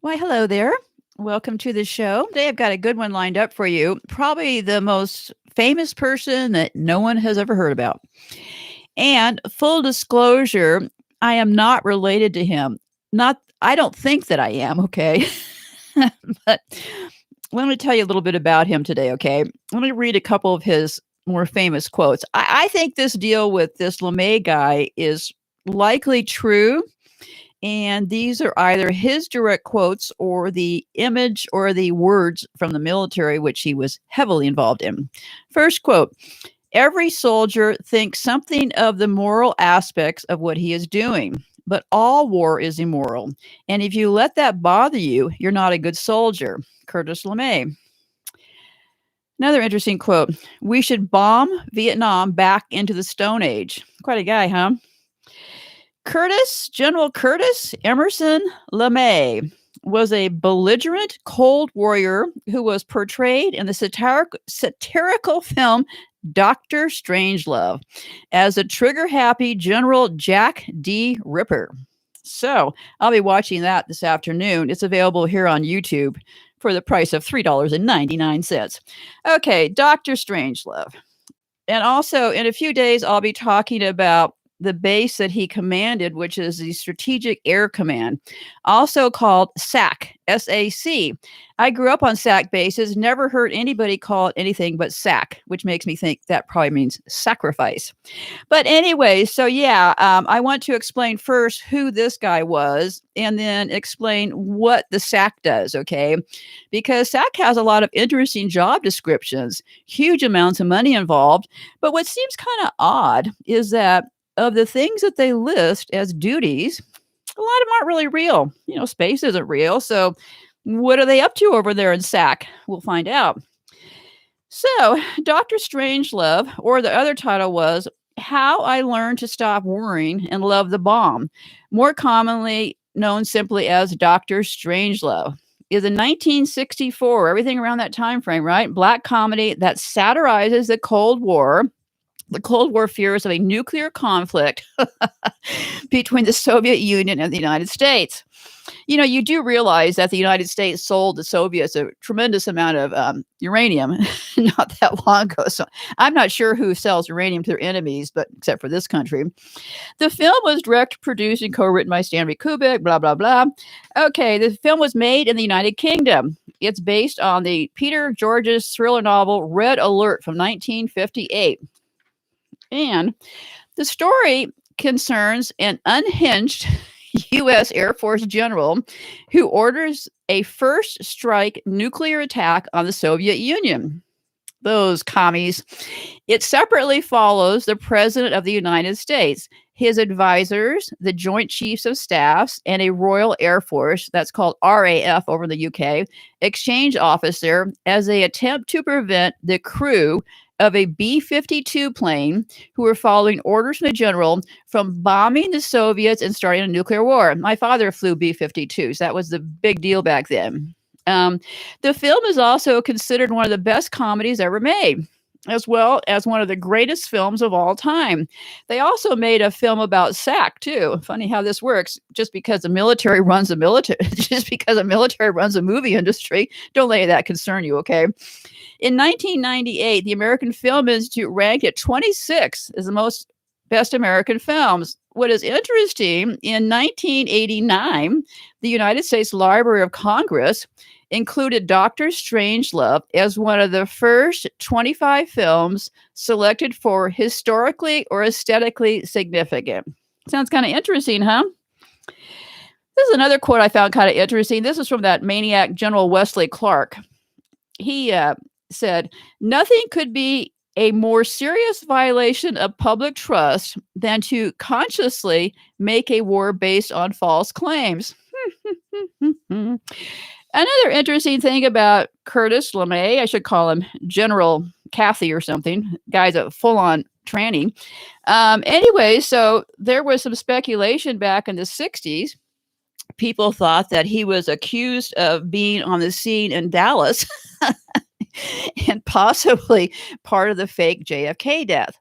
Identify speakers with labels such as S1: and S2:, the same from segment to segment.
S1: Why, hello there. Welcome to the show. Today I've got a good one lined up for you. Probably the most famous person that no one has ever heard about. And full disclosure, I am not related to him. Not I don't think that I am, okay? But let me tell you a little bit about him today, okay? Let me read a couple of his more famous quotes. I think this deal with this LeMay guy is likely true, and these are either his direct quotes or the image or the words from the military, which he was heavily involved in. First quote: every soldier thinks something of the moral aspects of what he is doing, but all war is immoral. And if you let that bother you, you're not a good soldier. Curtis LeMay. Another interesting quote: we should bomb Vietnam back into the Stone Age. Quite a guy, huh? General Curtis Emerson LeMay was a belligerent cold warrior who was portrayed in the satirical film Dr. Strangelove as a trigger-happy General Jack D. Ripper. So I'll be watching that this afternoon. It's available here on YouTube for the price of $3.99. Okay, Dr. Strangelove. And also, in a few days, I'll be talking about the base that he commanded, which is the Strategic Air Command, also called SAC, S-A-C. I grew up on SAC bases, never heard anybody call it anything but SAC, which makes me think that probably means sacrifice. But anyway, so yeah, I want to explain first who this guy was and then explain what the SAC does, okay? Because SAC has a lot of interesting job descriptions, huge amounts of money involved. But what seems kind of odd is that of the things that they list as duties, a lot of them aren't really real. Space isn't real. So what are they up to over there in SAC? We'll find out. So Dr. Strangelove, or the other title was How I Learned to Stop Worrying and Love the Bomb, more commonly known simply as Dr. Strangelove, is a 1964, everything around that time frame, right? Black comedy that satirizes the Cold War fears of a nuclear conflict between the Soviet Union and the United States. You do realize that the United States sold the Soviets a tremendous amount of uranium not that long ago. So I'm not sure who sells uranium to their enemies, but except for this country. The film was directed, produced, and co-written by Stanley Kubrick, blah, blah, blah. Okay, the film was made in the United Kingdom. It's based on the Peter George's thriller novel Red Alert from 1958. And the story concerns an unhinged U.S. Air Force general who orders a first strike nuclear attack on the Soviet Union. Those commies. It separately follows the President of the United States, his advisors, the Joint Chiefs of Staffs, and a Royal Air Force, that's called RAF over in the UK, exchange officer as they attempt to prevent the crew of a B-52 plane who were following orders from the general from bombing the Soviets and starting a nuclear war. My father flew B-52s. That was the big deal back then. The film is also considered one of the best comedies ever made, as well as one of the greatest films of all time. They also made a film about SAC too. Funny how this works. Just because the military runs the movie industry, don't let that concern you, okay? In 1998, the American Film Institute ranked it 26 as the most best American films. What is interesting, in 1989, the United States Library of Congress included Dr. Strangelove as one of the first 25 films selected for historically or aesthetically significant. Sounds kind of interesting, huh? This is another quote I found kind of interesting. This is from that maniac General Wesley Clark. He said, "Nothing could be a more serious violation of public trust than to consciously make a war based on false claims." Another interesting thing about Curtis LeMay, I should call him General Kathy or something. Guy's a full-on tranny. Anyway, so there was some speculation back in the 60s. People thought that he was accused of being on the scene in Dallas and possibly part of the fake JFK death.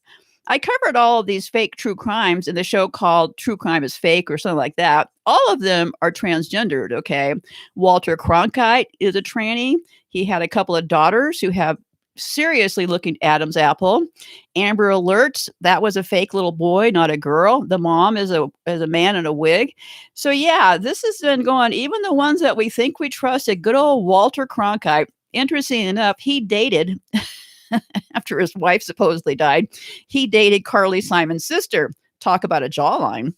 S1: I covered all of these fake true crimes in the show called True Crime is Fake or something like that. All of them are transgendered, okay? Walter Cronkite is a tranny. He had a couple of daughters who have seriously looking Adam's apple. Amber Alerts, that was a fake little boy, not a girl. The mom is a man in a wig. So yeah, this has been going, even the ones that we think we trusted, good old Walter Cronkite. Interesting enough, he dated after his wife supposedly died, he dated Carly Simon's sister. Talk about a jawline.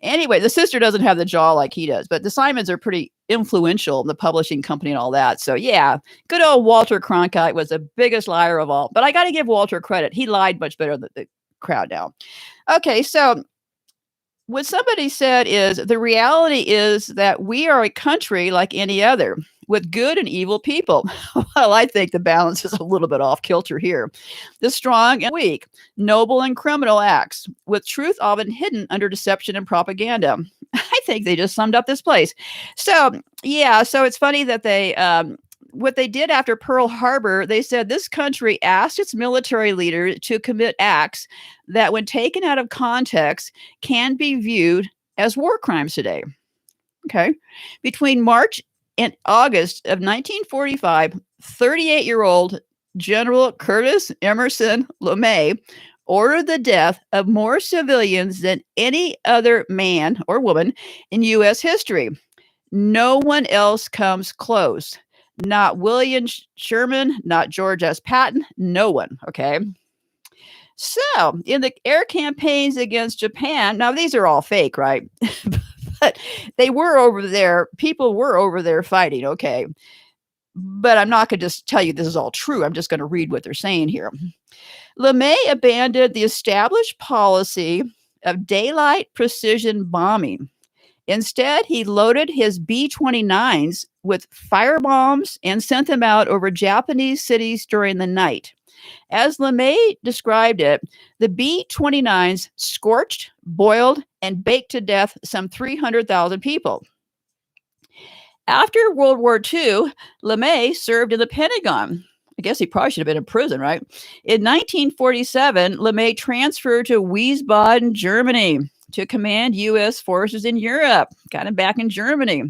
S1: Anyway, the sister doesn't have the jaw like he does, but the Simons are pretty influential in the publishing company and all that. So yeah, good old Walter Cronkite was the biggest liar of all. But I got to give Walter credit. He lied much better than the crowd now. Okay, so what somebody said is the reality is that we are a country like any other with good and evil people. Well, I think the balance is a little bit off kilter here. The strong and weak, noble and criminal acts, with truth often hidden under deception and propaganda. I think they just summed up this place. So, yeah, so it's funny that what they did after Pearl Harbor, they said this country asked its military leaders to commit acts that, when taken out of context, can be viewed as war crimes today. Okay. Between March and August of 1945, 38-year-old General Curtis Emerson LeMay ordered the death of more civilians than any other man or woman in U.S. history. No one else comes close. Not William Sherman, not George S. Patton, no one, okay? So, in the air campaigns against Japan, now these are all fake, right? But they were over there, people were over there fighting, okay? But I'm not going to just tell you this is all true. I'm just going to read what they're saying here. LeMay abandoned the established policy of daylight precision bombing. Instead, he loaded his B-29s with firebombs and sent them out over Japanese cities during the night. As LeMay described it, the B-29s scorched, boiled, and baked to death some 300,000 people. After World War II, LeMay served in the Pentagon. I guess he probably should have been in prison, right? In 1947, LeMay transferred to Wiesbaden, Germany, to command U.S. forces in Europe. Got him back in Germany.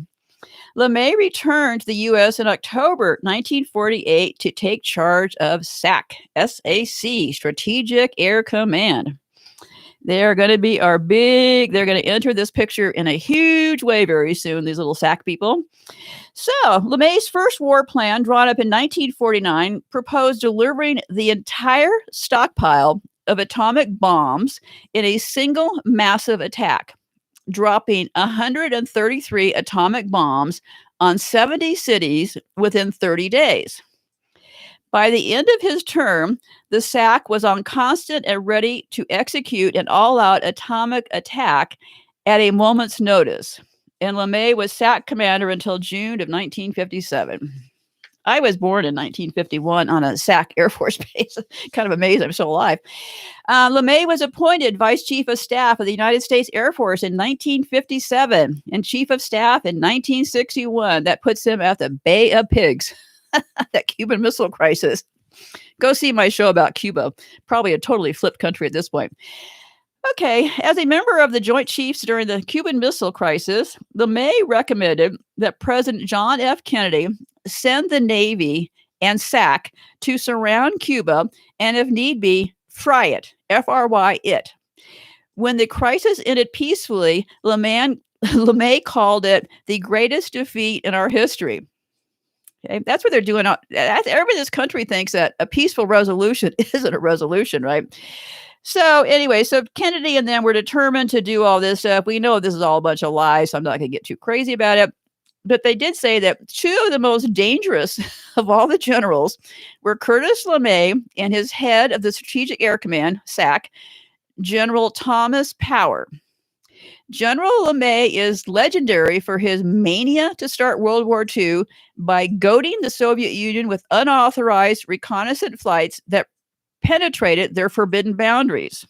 S1: LeMay returned to the U.S. in October 1948 to take charge of SAC, S-A-C, Strategic Air Command. They're going to be they're going to enter this picture in a huge way very soon, these little SAC people. So, LeMay's first war plan, drawn up in 1949, proposed delivering the entire stockpile of atomic bombs in a single massive attack, dropping 133 atomic bombs on 70 cities within 30 days. By the end of his term, the SAC was on constant and ready to execute an all-out atomic attack at a moment's notice. And LeMay was SAC commander until June of 1957. I was born in 1951 on a SAC Air Force base. Kind of amazing I'm still alive. LeMay was appointed Vice Chief of Staff of the United States Air Force in 1957 and Chief of Staff in 1961. That puts him at the Bay of Pigs, that Cuban Missile Crisis. Go see my show about Cuba. Probably a totally flipped country at this point. Okay, as a member of the Joint Chiefs during the Cuban Missile Crisis, LeMay recommended that President John F. Kennedy send the Navy and SAC to surround Cuba and, if need be, fry it, F-R-Y it. When the crisis ended peacefully, LeMay called it the greatest defeat in our history. Okay, that's what they're doing. Everybody in this country thinks that a peaceful resolution isn't a resolution, right? So anyway, so Kennedy and them were determined to do all this stuff. We know this is all a bunch of lies, so I'm not going to get too crazy about it. But they did say that two of the most dangerous of all the generals were Curtis LeMay and his head of the Strategic Air Command, SAC, General Thomas Power. General LeMay is legendary for his mania to start World War II by goading the Soviet Union with unauthorized reconnaissance flights that penetrated their forbidden boundaries.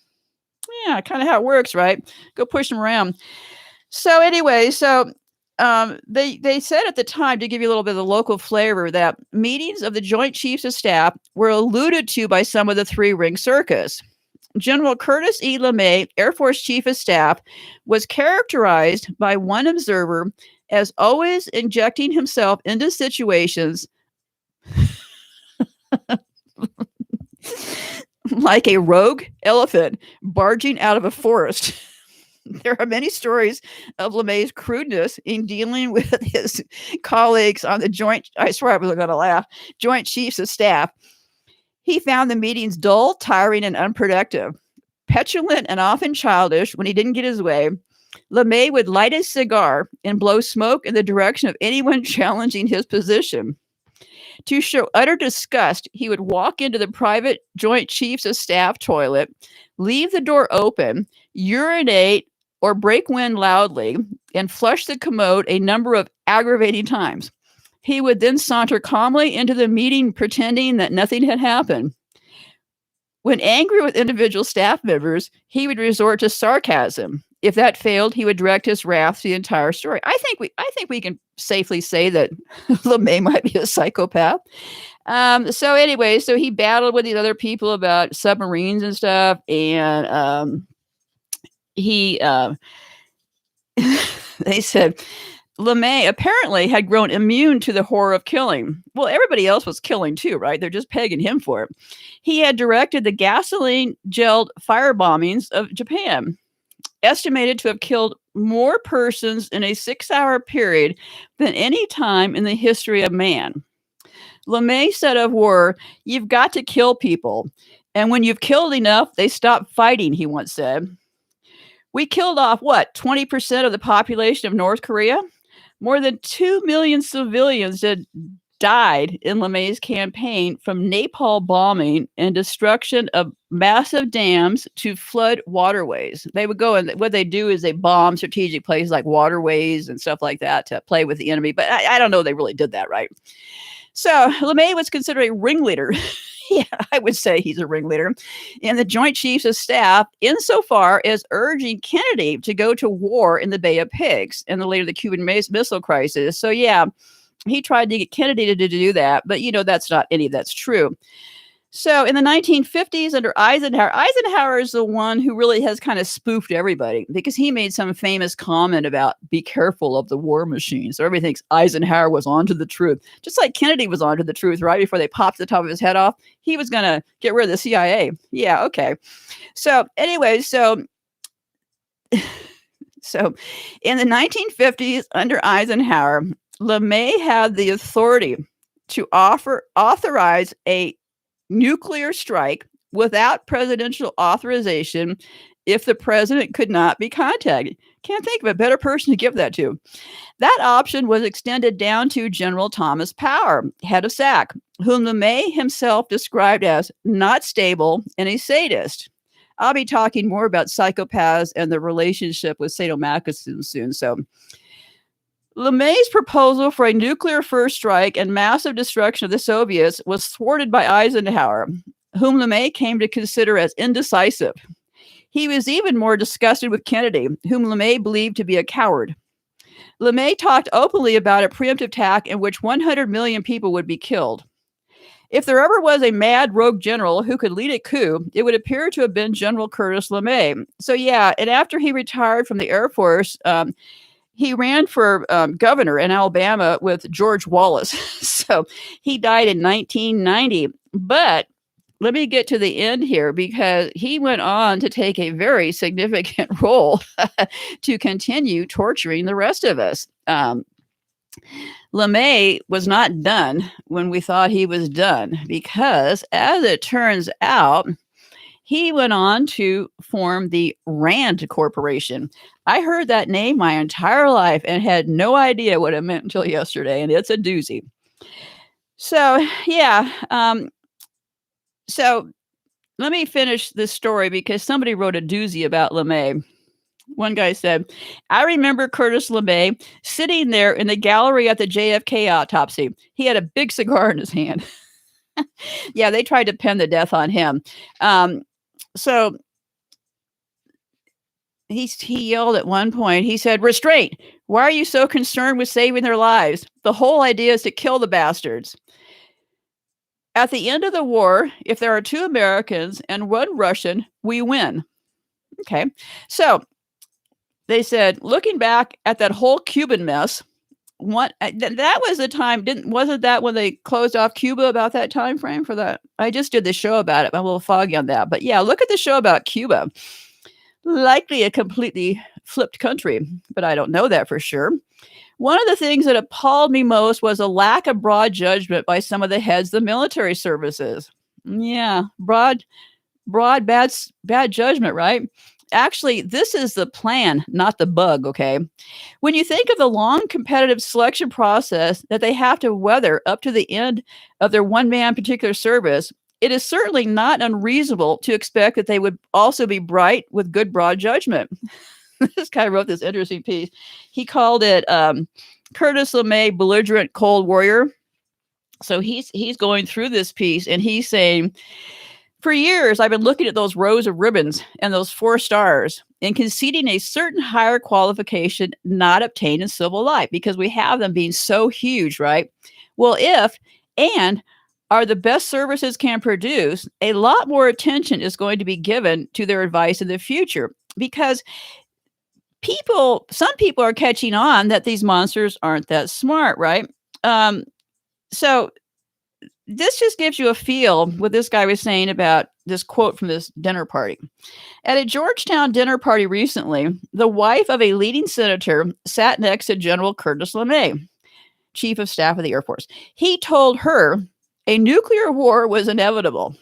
S1: Yeah, kind of how it works, right? Go push them around. So anyway, they said at the time, to give you a little bit of the local flavor, that meetings of the Joint Chiefs of Staff were alluded to by some of the three-ring circus. General Curtis E. LeMay, Air Force Chief of Staff, was characterized by one observer as always injecting himself into situations like a rogue elephant barging out of a forest. There are many stories of LeMay's crudeness in dealing with his colleagues on the Joint, I swear I was going to laugh, Joint Chiefs of Staff. He found the meetings dull, tiring, and unproductive. Petulant and often childish when he didn't get his way, LeMay would light his cigar and blow smoke in the direction of anyone challenging his position. To show utter disgust, he would walk into the private Joint Chiefs of Staff toilet, leave the door open, urinate, or break wind loudly, and flush the commode a number of aggravating times. He would then saunter calmly into the meeting, pretending that nothing had happened. When angry with individual staff members, he would resort to sarcasm. If that failed, he would direct his wrath to the entire story. I think we can safely say that LeMay might be a psychopath. So anyway, so he battled with these other people about submarines and stuff, and they said LeMay apparently had grown immune to the horror of killing. Well, everybody else was killing too, right? They're just pegging him for it. He had directed the gasoline-gelled firebombings of Japan, estimated to have killed more persons in a 6-hour period than any time in the history of man. LeMay said of war, "You've got to kill people. And when you've killed enough, they stop fighting," he once said. We killed off, 20% of the population of North Korea? More than 2 million civilians died in LeMay's campaign, from napalm bombing and destruction of massive dams to flood waterways. They would go, and what they do is they bomb strategic places like waterways and stuff like that to play with the enemy. But I don't know they really did that, right? So LeMay was considered a ringleader. Yeah, I would say he's a ringleader in the Joint Chiefs of Staff, insofar as urging Kennedy to go to war in the Bay of Pigs and later the Cuban Missile Crisis. So yeah, he tried to get Kennedy to do that, but that's not any of that's true. So in the 1950s, under Eisenhower is the one who really has kind of spoofed everybody, because he made some famous comment about be careful of the war machine. So everybody thinks Eisenhower was onto the truth, just like Kennedy was onto the truth right before they popped the top of his head off. He was going to get rid of the CIA. Yeah, okay. So anyway, so in the 1950s, under Eisenhower, LeMay had the authority to authorize a nuclear strike without presidential authorization if the president could not be contacted. Can't think of a better person to give that to. That option was extended down to General Thomas Power, head of SAC, whom LeMay himself described as not stable and a sadist. I'll be talking more about psychopaths and the relationship with sadomasochism soon. So LeMay's proposal for a nuclear first strike and massive destruction of the Soviets was thwarted by Eisenhower, whom LeMay came to consider as indecisive. He was even more disgusted with Kennedy, whom LeMay believed to be a coward. LeMay talked openly about a preemptive attack in which 100 million people would be killed. If there ever was a mad rogue general who could lead a coup, it would appear to have been General Curtis LeMay. So yeah, and after he retired from the Air Force, he ran for governor in Alabama with George Wallace. So he died in 1990. But let me get to the end here, because he went on to take a very significant role to continue torturing the rest of us. LeMay was not done when we thought he was done, because as it turns out, he went on to form the RAND Corporation. I heard that name my entire life and had no idea what it meant until yesterday, and it's a doozy. So, yeah. So let me finish this story, because somebody wrote a doozy about LeMay. One guy said, "I remember Curtis LeMay sitting there in the gallery at the JFK autopsy. He had a big cigar in his hand." Yeah, they tried to pin the death on him. So he yelled at one point, he said, "Restraint! Why are you so concerned with saving their lives? The whole idea is to kill the bastards." At the end of the war, if there are 2 Americans and 1 Russian, we win. Okay. So they said, looking back at that whole Cuban mess, that was the time, wasn't that when they closed off Cuba about that time frame for that? I just did the show about it. I'm a little foggy on that. But yeah, look at the show about Cuba. Likely a completely flipped country, but I don't know that for sure. One of the things that appalled me most was a lack of broad judgment by some of the heads of the military services. Yeah, broad bad judgment, right? Actually, this is the plan, not the bug, okay? When you think of the long competitive selection process that they have to weather up to the end of their one-man particular service, it is certainly not unreasonable to expect that they would also be bright with good broad judgment. This guy wrote this interesting piece. He called it Curtis LeMay, Belligerent Cold Warrior. So he's going through this piece and he's saying, for years, I've been looking at those rows of ribbons and those 4 stars and conceding a certain higher qualification not obtained in civil life because we have them being so huge, right? Well, if and are the best services can produce, a lot more attention is going to be given to their advice in the future because some people are catching on that these monsters aren't that smart, right? So this just gives you a feel what this guy was saying about this quote from this dinner party. At a Georgetown dinner party recently, the wife of a leading senator sat next to General Curtis LeMay, Chief of Staff of the Air Force. He told her a nuclear war was inevitable.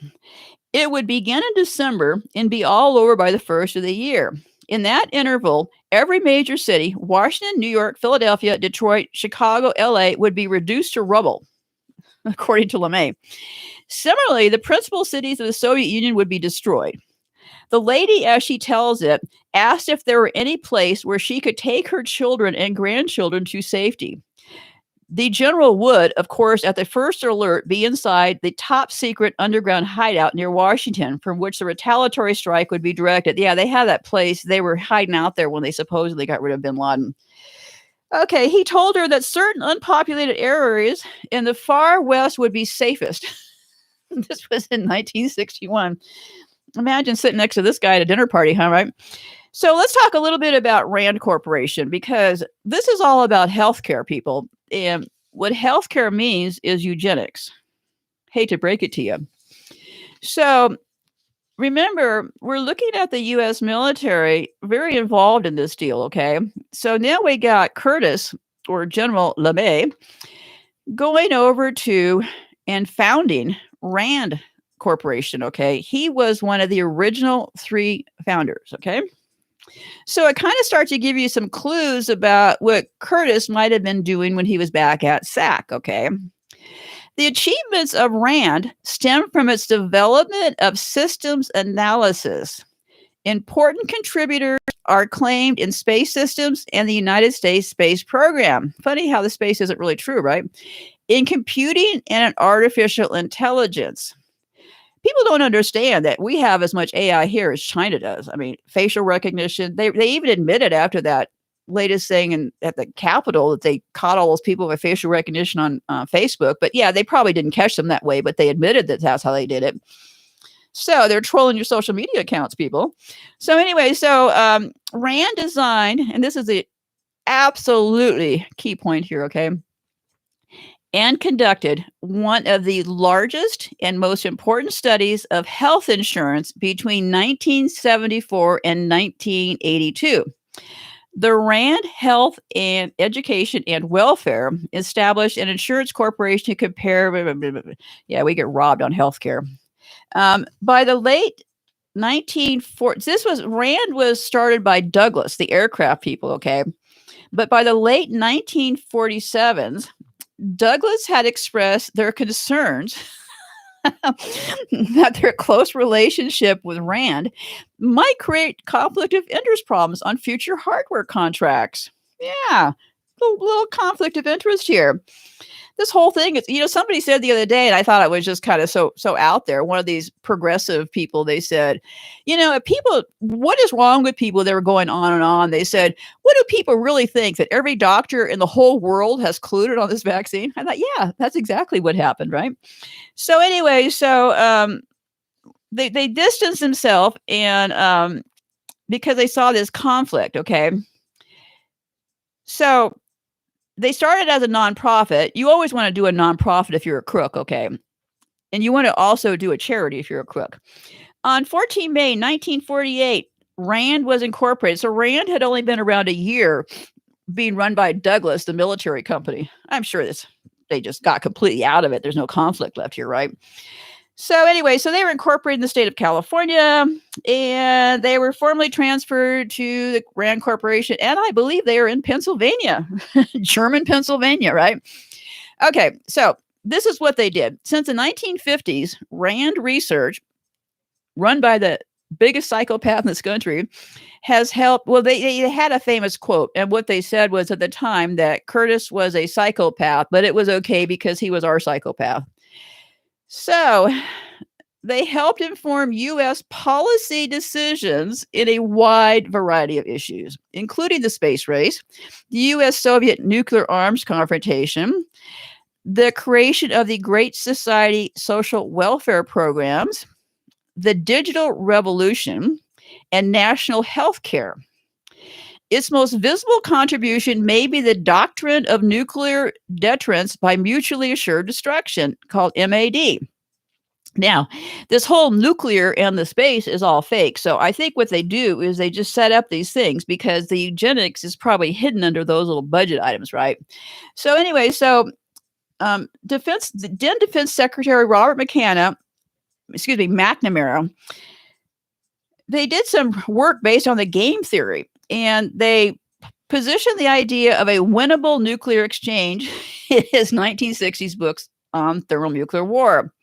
S1: It would begin in December and be all over by the first of the year. In that interval, every major city, Washington, New York, Philadelphia, Detroit, Chicago, LA, would be reduced to rubble, according to LeMay. Similarly, the principal cities of the Soviet Union would be destroyed. The lady, as she tells it, asked if there were any place where she could take her children and grandchildren to safety. The general would, of course, at the first alert, be inside the top secret underground hideout near Washington, from which the retaliatory strike would be directed. Yeah, they had that place. They were hiding out there when they supposedly got rid of bin Laden. Okay, he told her that certain unpopulated areas in the far west would be safest. This was in 1961. Imagine sitting next to this guy at a dinner party, huh, right? So let's talk a little bit about RAND Corporation, because this is all about healthcare, people. And what healthcare means is eugenics. Hate to break it to you. So remember, we're looking at the U.S. military very involved in this deal, okay? So now we got Curtis, or General LeMay, going over to and founding RAND Corporation, okay? He was one of the original 3 founders, okay? So it kind of starts to give you some clues about what Curtis might have been doing when he was back at SAC, okay? The achievements of RAND stem from its development of systems analysis. Important contributors are claimed in space systems and the United States space program. Funny how the space isn't really true, right? In computing and in artificial intelligence. People don't understand that we have as much AI here as China does. I mean, facial recognition. They even admitted after that latest thing at the Capitol that they caught all those people with facial recognition on Facebook. But yeah, they probably didn't catch them that way, but they admitted that that's how they did it. So they're trolling your social media accounts, people. So anyway, RAND designed, and this is the absolutely key point here, okay? And conducted one of the largest and most important studies of health insurance between 1974 and 1982. The RAND Health and Education and Welfare established an insurance corporation to compare. Yeah, we get robbed on healthcare. By the late 1940s, RAND was started by Douglas, the aircraft people, okay? But by the late 1947s, Douglas had expressed their concerns that their close relationship with RAND might create conflict of interest problems on future hardware contracts. Yeah, a little conflict of interest here. this whole thing is, somebody said the other day, and I thought it was just kind of so out there. One of these progressive people, they said, if people, what is wrong with people? They were going on and on. They said, what do people really think, that every doctor in the whole world has colluded on this vaccine? I thought, yeah, that's exactly what happened, right? So anyway, they distanced themselves, and because they saw this conflict. Okay, so they started as a nonprofit. You always want to do a nonprofit if you're a crook, okay? And you want to also do a charity if you're a crook. On 14 May 1948, RAND was incorporated. So RAND had only been around a year, being run by Douglas, the military company. I'm sure they just got completely out of it. There's no conflict left here, right? So anyway, they were incorporated in the state of California, and they were formally transferred to the RAND Corporation, and I believe they are in Pennsylvania, German Pennsylvania, right? Okay, so this is what they did. Since the 1950s, RAND Research, run by the biggest psychopath in this country, has helped. Well, they had a famous quote, and what they said was at the time that Curtis was a psychopath, but it was okay because he was our psychopath. So they helped inform U.S. policy decisions in a wide variety of issues, including the space race, the U.S.-Soviet nuclear arms confrontation, the creation of the Great Society social welfare programs, the digital revolution, and national health care. Its most visible contribution may be the doctrine of nuclear deterrence by mutually assured destruction, called MAD. Now, this whole nuclear and the space is all fake. So I think what they do is they just set up these things because the eugenics is probably hidden under those little budget items, right? So anyway, Defense Secretary Robert McNamara, they did some work based on the game theory, and they positioned the idea of a winnable nuclear exchange in his 1960s books on thermonuclear war.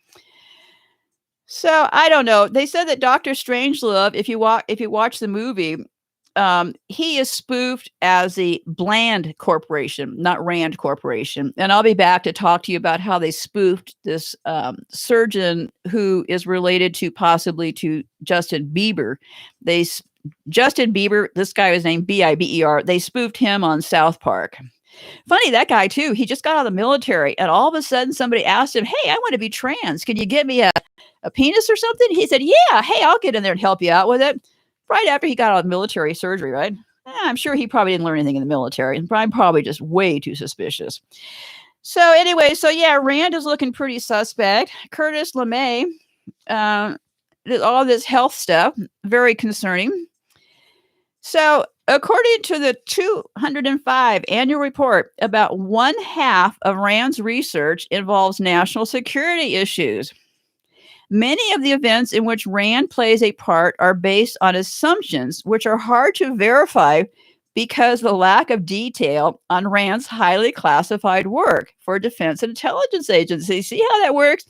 S1: So I don't know. They said that Dr. Strangelove, if you watch the movie, he is spoofed as the Bland Corporation, not Rand Corporation. And I'll be back to talk to you about how they spoofed this surgeon who is related to possibly to Justin Bieber. Justin Bieber, this guy was named Biber. They spoofed him on South Park. Funny, that guy too. He just got out of the military, and all of a sudden somebody asked him, "Hey, I want to be trans. Can you get me a penis or something?" He said, "Yeah, hey, I'll get in there and help you out with it." Right after he got out of military surgery, right? I'm sure he probably didn't learn anything in the military. I'm probably just way too suspicious. So anyway, Rand is looking pretty suspect. Curtis LeMay, all this health stuff, very concerning. So according to the 205 annual report, about one half of RAND's research involves national security issues. Many of the events in which RAND plays a part are based on assumptions which are hard to verify because of the lack of detail on RAND's highly classified work for defense and intelligence agencies. See how that works?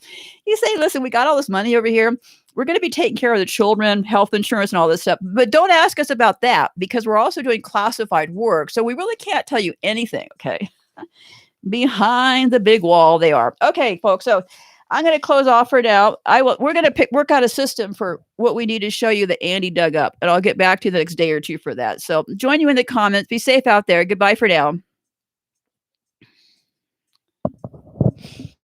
S1: You say, listen, we got all this money over here. We're going to be taking care of the children, health insurance, and all this stuff. But don't ask us about that because we're also doing classified work. So we really can't tell you anything, okay? Behind the big wall they are. Okay, folks. So I'm going to close off for now. We're going to work out a system for what we need to show you that Andy dug up. And I'll get back to you the next day or two for that. So join you in the comments. Be safe out there. Goodbye for now.